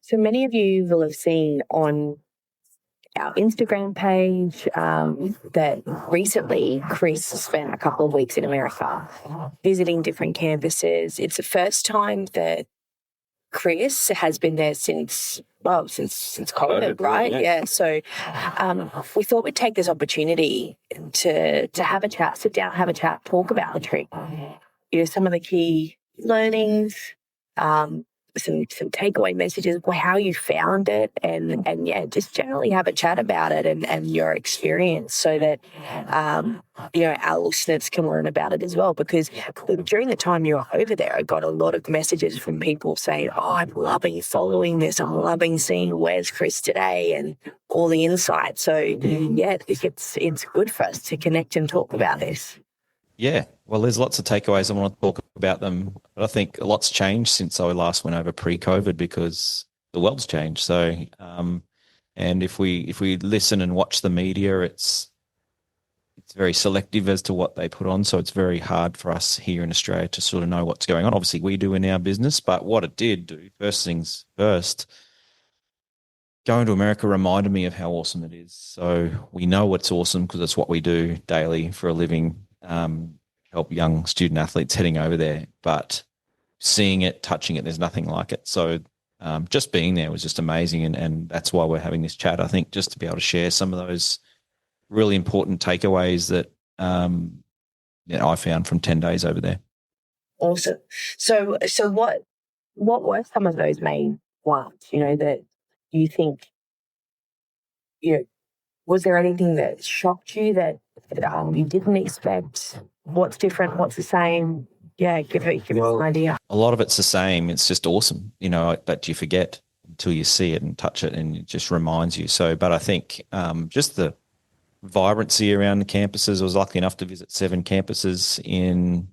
So many of you will have seen on our Instagram page that recently Chris spent a couple of weeks in America visiting different campuses. It's the first time that Chris has been there since COVID, right? Yeah. So we thought we'd take this opportunity to have a chat, sit down, have a chat, talk about the trip. Some of the key learnings, some takeaway messages, how you found it, and just generally have a chat about it and your experience, so that our listeners can learn about it as well. Because during the time you were over there, I got a lot of messages from people saying, "Oh, I'm loving following this. I'm loving seeing where's Chris today and all the insights." So I think it's good for us to connect and talk about this. Yeah, well, there's lots of takeaways. I want to talk about them. But I think a lot's changed since I last went over pre-COVID, because the world's changed. So, and if we listen and watch the media, it's very selective as to what they put on. So it's very hard for us here in Australia to sort of know what's going on. Obviously, we do in our business, but what it did do, first things first, going to America reminded me of how awesome it is. So we know it's awesome because it's what we do daily for a living. Help young student athletes heading over there, but seeing it, touching it, there's nothing like it. So just being there was just amazing, and that's why we're having this chat, I think, just to be able to share some of those really important takeaways that I found from 10 days over there. Awesome. So what were some of those main ones, that you think, was there anything that shocked you that you didn't expect? What's different? What's the same? Yeah, give us an idea. A lot of it's the same. It's just awesome, but you forget until you see it and touch it, and it just reminds you. So, but I think just the vibrancy around the campuses. I was lucky enough to visit 7 campuses in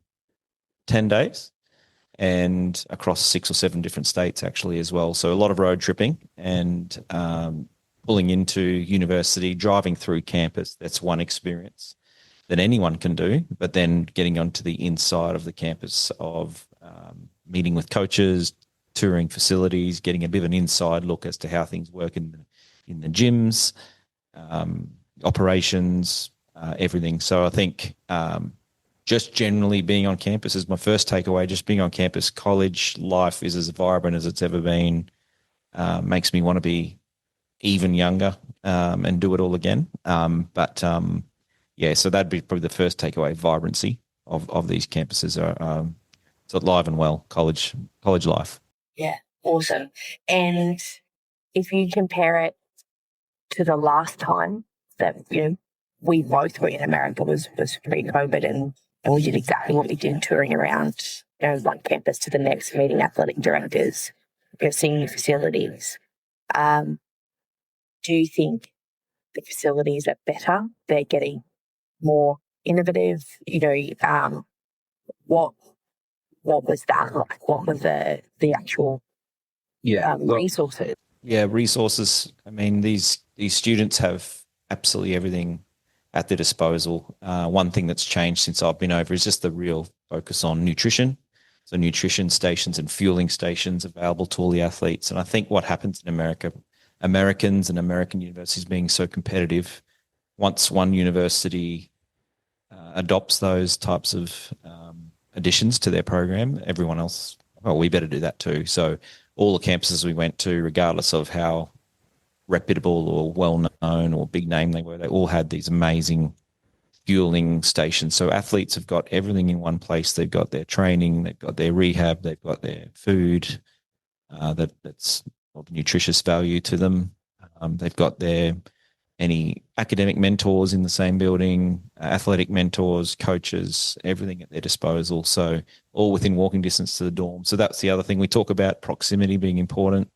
10 days and across 6 or 7 different states actually as well. So a lot of road tripping and pulling into university, driving through campus. That's one experience that anyone can do, but then getting onto the inside of the campus of meeting with coaches, touring facilities, getting a bit of an inside look as to how things work in the gyms, operations, everything. So I think just generally being on campus is my first takeaway. Just being on campus, college life is as vibrant as it's ever been. Makes me want to be even younger and do it all again. So that'd be probably the first takeaway: vibrancy of these campuses are so alive and well. College life. Yeah, awesome. And if you compare it to the last time that we both were in America was pre-COVID, and we did exactly what we did, touring around one campus to the next, meeting athletic directors, seeing new facilities. Do you think the facilities are better? They're getting more innovative? What was that like? What was the actual resources? Yeah, resources. I mean, these students have absolutely everything at their disposal. One thing that's changed since I've been over is just the real focus on nutrition. So nutrition stations and fueling stations available to all the athletes. And I think what happens in America, Americans and American universities being so competitive, once one university adopts those types of additions to their program, everyone else, well, we better do that too. So all the campuses we went to, regardless of how reputable or well-known or big name they were, they all had these amazing fueling stations. So athletes have got everything in one place. They've got their training, they've got their rehab, they've got their food that's of nutritious value to them. They've got any academic mentors in the same building, athletic mentors, coaches, everything at their disposal. So all within walking distance to the dorm. So that's the other thing. We talk about proximity being important.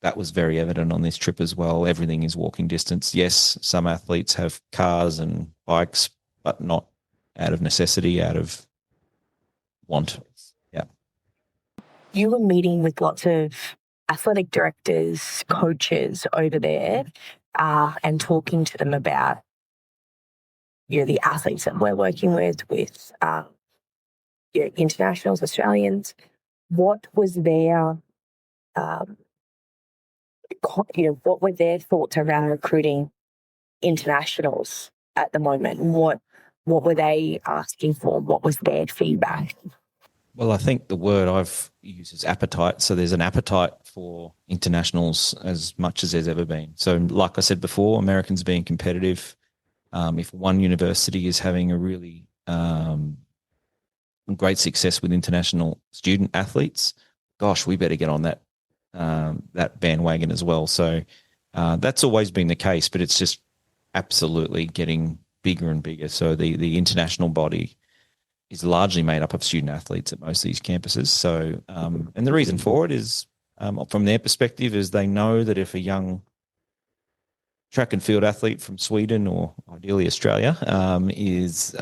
That was very evident on this trip as well. Everything is walking distance. Yes, some athletes have cars and bikes, but not out of necessity, out of want. Yeah. You were meeting with lots of athletic directors, coaches over there, and talking to them about the athletes that we're working with internationals, Australians. What was their what were their thoughts around recruiting internationals at the moment? What were they asking for? What was their feedback? Well, I think the word I've used is appetite. So there's an appetite for internationals as much as there's ever been. So, like I said before, Americans being competitive. If one university is having a really great success with international student athletes, gosh, we better get on that bandwagon as well. So that's always been the case, but it's just absolutely getting bigger and bigger. So the international body is largely made up of student athletes at most of these campuses. So and the reason for it is from their perspective is they know that if a young track and field athlete from Sweden or ideally Australia is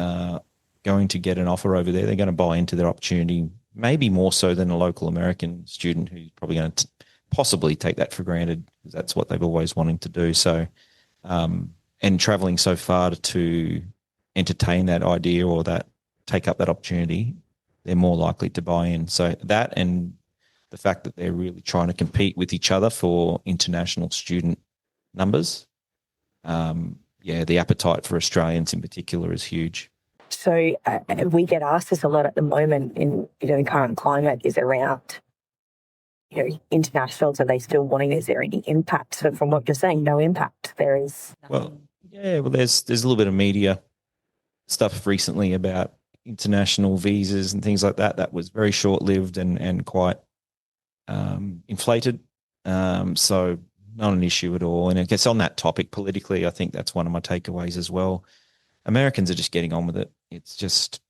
going to get an offer over there, they're going to buy into their opportunity, maybe more so than a local American student who's probably going to possibly take that for granted because that's what they've always wanted to do. So, and traveling so far to entertain that idea or that take up that opportunity, they're more likely to buy in. So that and the fact that they're really trying to compete with each other for international student numbers, the appetite for Australians in particular is huge. So we get asked this a lot at the moment in the current climate is around internationals. Are they still wanting? Is there any impact? So from what you're saying, no impact. There is. There's a little bit of media stuff recently about international visas and things like that. That was very short lived and quite inflated. So not an issue at all. And I guess on that topic politically, I think that's one of my takeaways as well. Americans are just getting on with it. It's just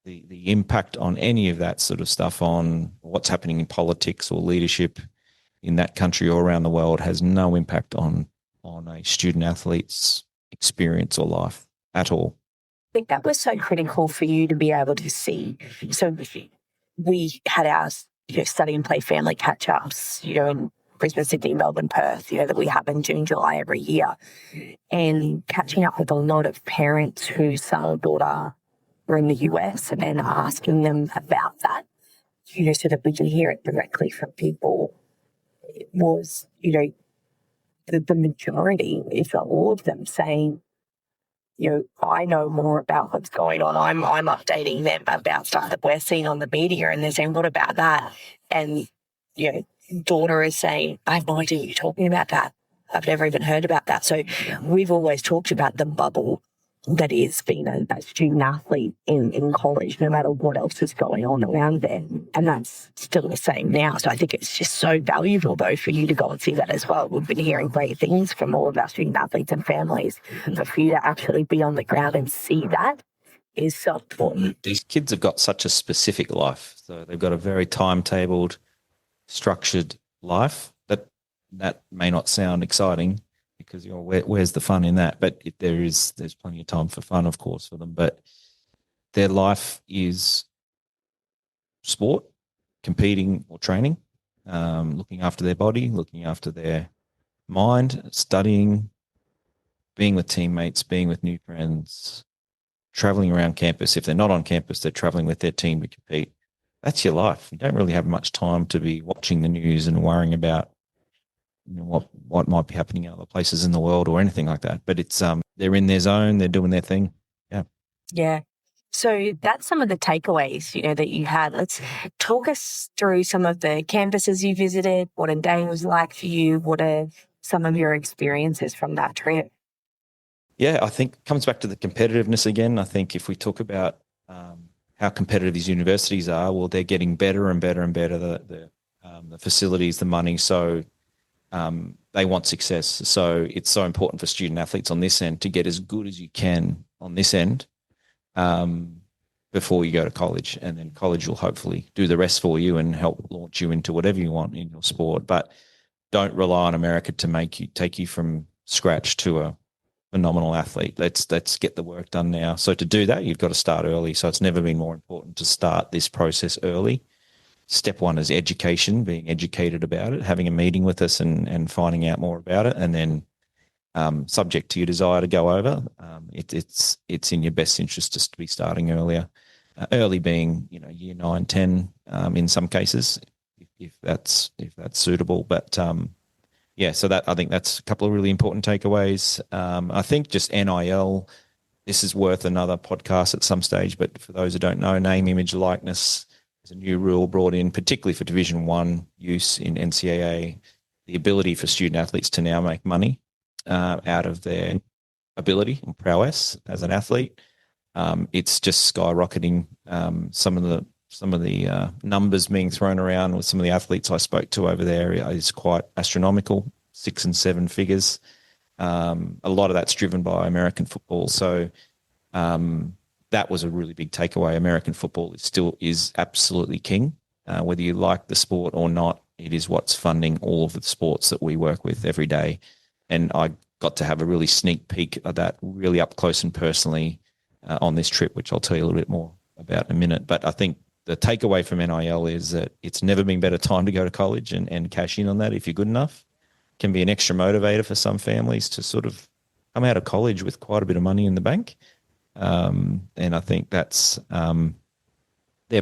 the impact on any of that sort of stuff on what's happening in politics or leadership in that country or around the world has no impact on a student athlete's experience or life at all. I think that was so critical for you to be able to see. So we had our study and play family catch-ups, in Brisbane, Sydney, Melbourne, Perth, that we have in June, July every year. And catching up with a lot of parents whose son or daughter were in the US and asking them about that, so that we can hear it directly from people. It was, the majority, if not all of them, saying, I know more about what's going on. I'm updating them about stuff that we're seeing on the media, and they're saying, what about that? And, daughter is saying, I have no idea what you're talking about that. I've never even heard about that. So we've always talked about the bubble that is being a student athlete in college, no matter what else is going on around there. And that's still the same now. So I think it's just so valuable, though, for you to go and see that as well. We've been hearing great things from all of our student athletes and families, but for you to actually be on the ground and see that is so important. These kids have got such a specific life. So they've got a very timetabled, structured life that may not sound exciting because where's the fun in that? But there's plenty of time for fun, of course, for them. But their life is sport, competing or training, looking after their body, looking after their mind, studying, being with teammates, being with new friends, traveling around campus. If they're not on campus, they're traveling with their team to compete. That's your life. You don't really have much time to be watching the news and worrying about what might be happening in other places in the world or anything like that. But it's they're in their zone, they're doing their thing. Yeah. Yeah. So that's some of the takeaways, that you had. Let's talk us through some of the campuses you visited, what a day was like for you, what are some of your experiences from that trip? Yeah, I think it comes back to the competitiveness again. I think if we talk about how competitive these universities are, well, they're getting better and better and better, the facilities, the money. So they want success. So it's so important for student athletes on this end to get as good as you can on this end before you go to college. And then college will hopefully do the rest for you and help launch you into whatever you want in your sport. But don't rely on America to take you from scratch to a phenomenal athlete. Let's get the work done now. So to do that, you've got to start early. So it's never been more important to start this process early. Step one is education, being educated about it, having a meeting with us and finding out more about it. And then subject to your desire to go over, it's in your best interest just to be starting earlier. Early being, year 9, 10 in some cases, if that's suitable. But yeah, so that I think that's a couple of really important takeaways. I think just NIL, this is worth another podcast at some stage, but for those who don't know, name, image, likeness is a new rule brought in, particularly for Division One use in NCAA. The ability for student athletes to now make money out of their ability and prowess as an athlete. It's just skyrocketing. Some of the numbers being thrown around with some of the athletes I spoke to over there is quite astronomical, 6 and 7 figures. A lot of that's driven by American football. So that was a really big takeaway. American football is absolutely king. Whether you like the sport or not, it is what's funding all of the sports that we work with every day. And I got to have a really sneak peek of that really up close and personally on this trip, which I'll tell you a little bit more about in a minute. But I think the takeaway from NIL is that it's never been better time to go to college and cash in on that if you're good enough. It can be an extra motivator for some families to sort of come out of college with quite a bit of money in the bank. And I think they're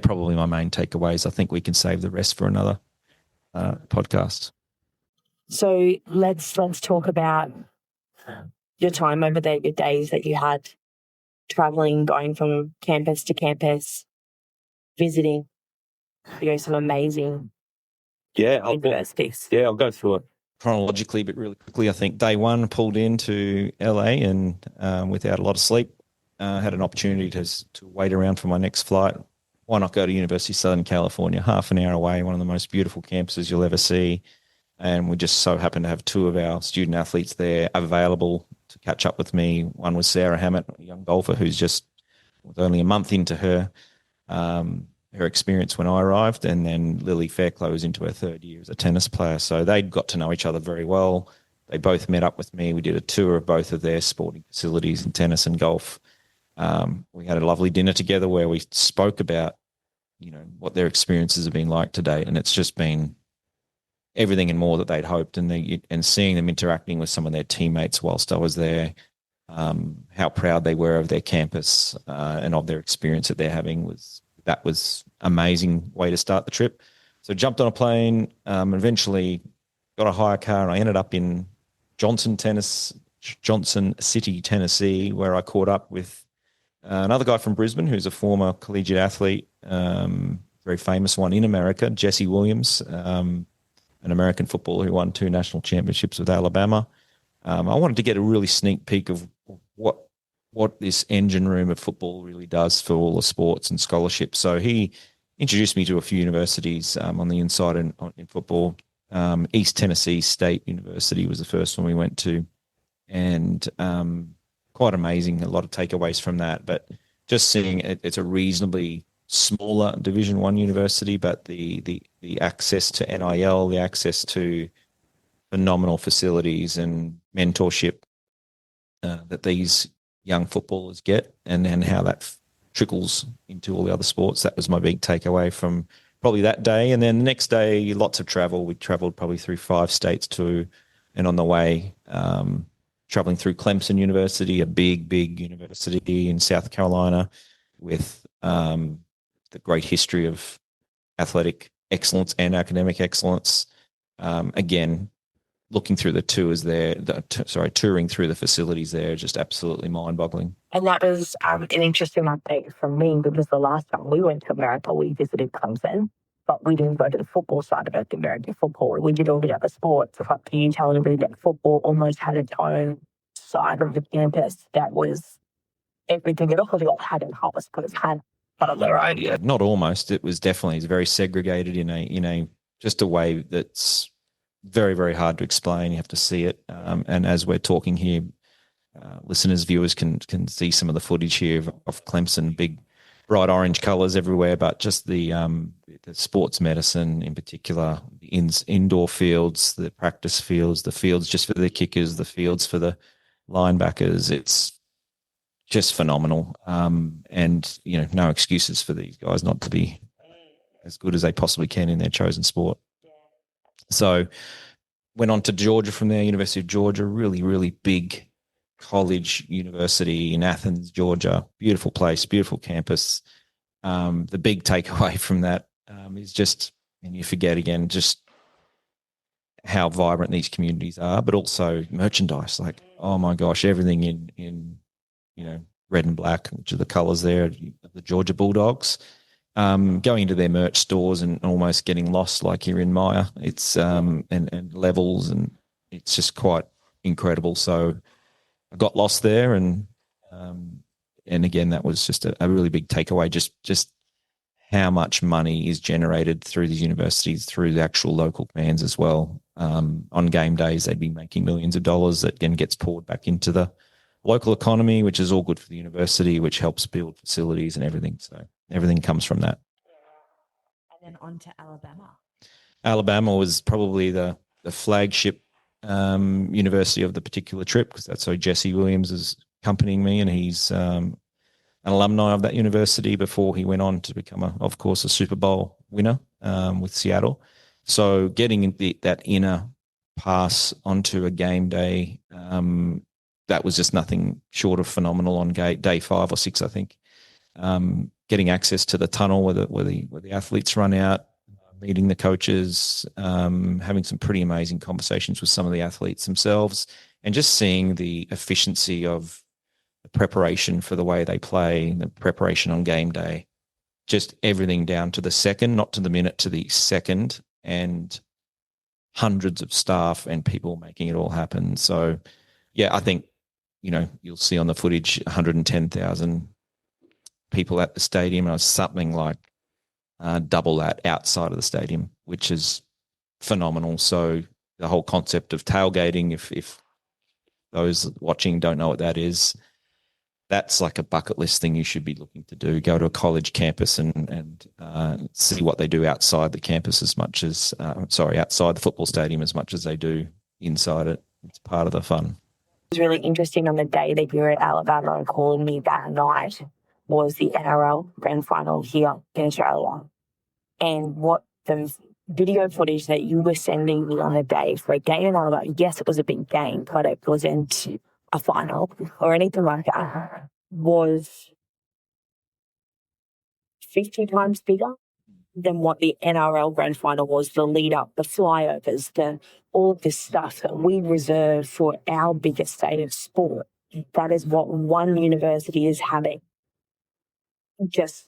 probably my main takeaways. I think we can save the rest for another podcast. So let's talk about your time over there, your days that you had traveling, going from campus to campus, visiting, some amazing universities. I'll go through it chronologically, but really quickly. I think day one, pulled into LA and without a lot of sleep, had an opportunity to wait around for my next flight. Why not go to University of Southern California, half an hour away, one of the most beautiful campuses you'll ever see. And we just so happened to have 2 of our student athletes there available to catch up with me. One was Sarah Hammett, a young golfer who's just was only a month into her experience when I arrived, and then Lily Fairclough was into her 3rd year as a tennis player. So they'd got to know each other very well. They both met up with me. We did a tour of both of their sporting facilities in tennis and golf. We had a lovely dinner together where we spoke about, what their experiences have been like to date, and it's just been everything and more that they'd hoped, and seeing them interacting with some of their teammates whilst I was there, how proud they were of their campus and of their experience that they're having was amazing way to start the trip. So jumped on a plane, eventually got a hire car, and I ended up in Johnson City, Tennessee, where I caught up with another guy from Brisbane who's a former collegiate athlete, very famous one in America, Jesse Williams, an American footballer who won 2 national championships with Alabama. I wanted to get a really sneak peek of what this engine room of football really does for all the sports and scholarships. So he introduced me to a few universities on the inside in football. East Tennessee State University was the first one we went to, and quite amazing. A lot of takeaways from that, but just seeing it's a reasonably smaller Division One university, but the access to NIL, the access to phenomenal facilities and mentorship that these young footballers get, and how that trickles into all the other sports. That was my big takeaway from probably that day. And then the next day, lots of travel. We traveled probably through 5 states and on the way, traveling through Clemson University, a big university in South Carolina with the great history of athletic excellence and academic excellence. Again, looking through the tours there, touring through the facilities there, just absolutely mind-boggling. And that was an interesting update from me, because the last time we went to America, we visited Clemson, but we didn't go to the football side of it, the American football. We did all the other sports. Can you tell everybody that football almost had its own side of the campus that was everything it all had in Hollis, but it had part of their own? Yeah, not almost. It was definitely very segregated in a just a way that's very, very hard to explain. You have to see it. And as we're talking here, listeners, viewers can see some of the footage here of Clemson, big, bright orange colours everywhere, but just the sports medicine in particular, the indoor fields, the practice fields, the fields just for the kickers, the fields for the linebackers. It's just phenomenal. And, no excuses for these guys not to be as good as they possibly can in their chosen sport. So went on to Georgia from there, University of Georgia, really, really big college university in Athens, Georgia. Beautiful place, beautiful campus. The big takeaway from that is just, and you forget again, just how vibrant these communities are, but also merchandise. Like, oh my gosh, everything in red and black, which are the colours there, the Georgia Bulldogs. Going into their merch stores and almost getting lost like you're in Maya. It's and levels, and it's just quite incredible. So I got lost there, and again, that was just a really big takeaway. Just how much money is generated through these universities, through the actual local fans as well. On game days, they'd be making millions of dollars that again gets poured back into the local economy, which is all good for the university, which helps build facilities and everything. So everything comes from that. And then on to Alabama. Alabama was probably the flagship university of the particular trip, because that's so Jesse Williams is accompanying me, and he's an alumni of that university before he went on to become, of course, a Super Bowl winner with Seattle. So getting that inner pass onto a game day, that was just nothing short of phenomenal on day 5 or 6, I think. Getting access to the tunnel where the athletes run out, meeting the coaches, having some pretty amazing conversations with some of the athletes themselves, and just seeing the efficiency of the preparation for the way they play, the preparation on game day, just everything down to the second, not to the minute, to the second, and hundreds of staff and people making it all happen. So, yeah, I think, you'll see on the footage 110,000 people at the stadium, and it was something like double that outside of the stadium, which is phenomenal. So the whole concept of tailgating, if those watching don't know what that is, that's like a bucket list thing you should be looking to do. Go to a college campus and see what they do outside the campus as much as, outside the football stadium as much as they do inside it. It's part of the fun. It was really interesting on the day that you were at Alabama and calling me that night was the NRL grand final here in Australia. And what the video footage that you were sending me on the day for a game in Alabama, yes, it was a big game, but it wasn't a final or anything like that, was 50 times bigger than what the NRL grand final was, the lead up, the flyovers, all of this stuff that we reserve for our biggest state of sport. That is what one university is having. Just,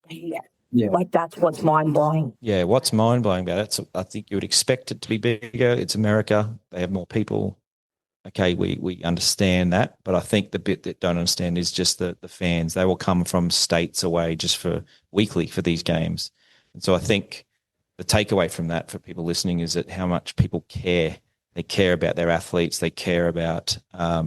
yeah. Like, that's what's mind-blowing. Yeah, what's mind-blowing about it, I think you would expect it to be bigger. It's America. They have more people. Okay, we understand that. But I think the bit that don't understand is just the fans. They will come from states away just for weekly for these games. And so I think the takeaway from that for people listening is that how much people care. They care about their athletes. They care about, not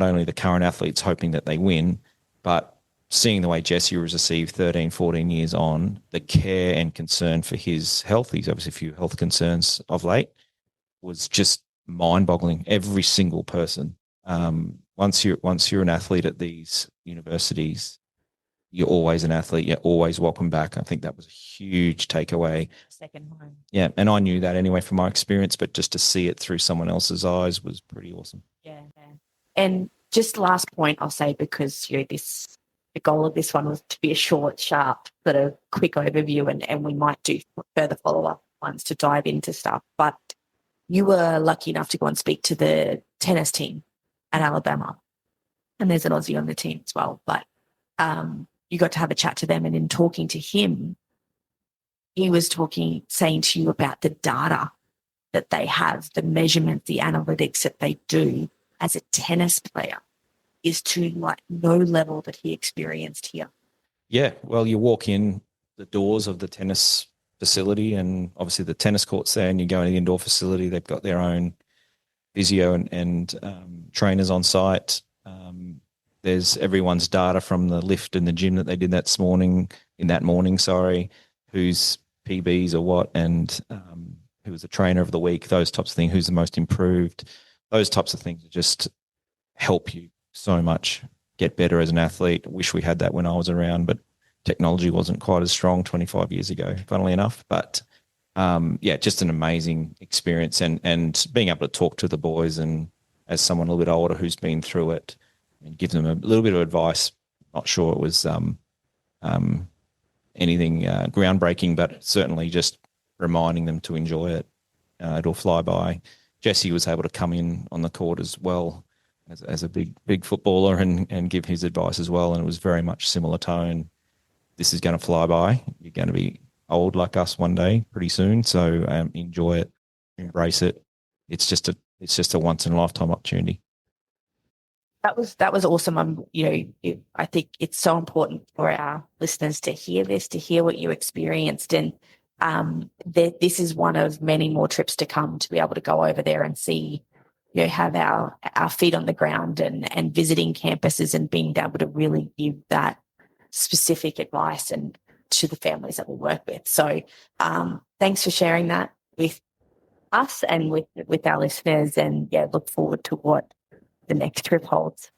only the current athletes hoping that they win, but seeing the way Jesse was received 13, 14 years on, the care and concern for his health, he's obviously a few health concerns of late, was just mind-boggling. Every single person. Once you're an athlete at these universities, you're always an athlete. You're always welcome back. I think that was a huge takeaway. Second home. Yeah, and I knew that anyway from my experience, but just to see it through someone else's eyes was pretty awesome. Yeah. And just last point I'll say, because the goal of this one was to be a short, sharp, sort of quick overview, and we might do further follow-up ones to dive into stuff. But you were lucky enough to go and speak to the tennis team at Alabama, and there's an Aussie on the team as well. But you got to have a chat to them, and in talking to him, he was saying to you about the data that they have, the measurements, the analytics that they do as a tennis player is to like no level that he experienced here. Yeah, well, you walk in the doors of the tennis facility, and obviously the tennis court's there, and you go into the indoor facility. They've got their own physio and trainers on site. There's everyone's data from the lift in the gym that they did that morning, who's PBs or what, and who was the trainer of the week, those types of things, who's the most improved, those types of things just help you so much get better as an athlete. I wish we had that when I was around, but technology wasn't quite as strong 25 years ago, funnily enough. But just an amazing experience, and being able to talk to the boys, and as someone a little bit older who's been through it, and give them a little bit of advice. Not sure it was anything groundbreaking, but certainly just reminding them to enjoy it. It'll fly by. Jesse was able to come in on the court as well as a big footballer and give his advice as well. And it was very much similar tone. This is going to fly by. You're going to be old like us one day pretty soon. So enjoy it, embrace it. It's just a once in a lifetime opportunity. That was awesome. I think it's so important for our listeners to hear this, to hear what you experienced, and this is one of many more trips to come to be able to go over there and see, have our feet on the ground and visiting campuses and being able to really give that specific advice and to the families that we work with. So thanks for sharing that with us and with our listeners, and look forward to what the next trip holds.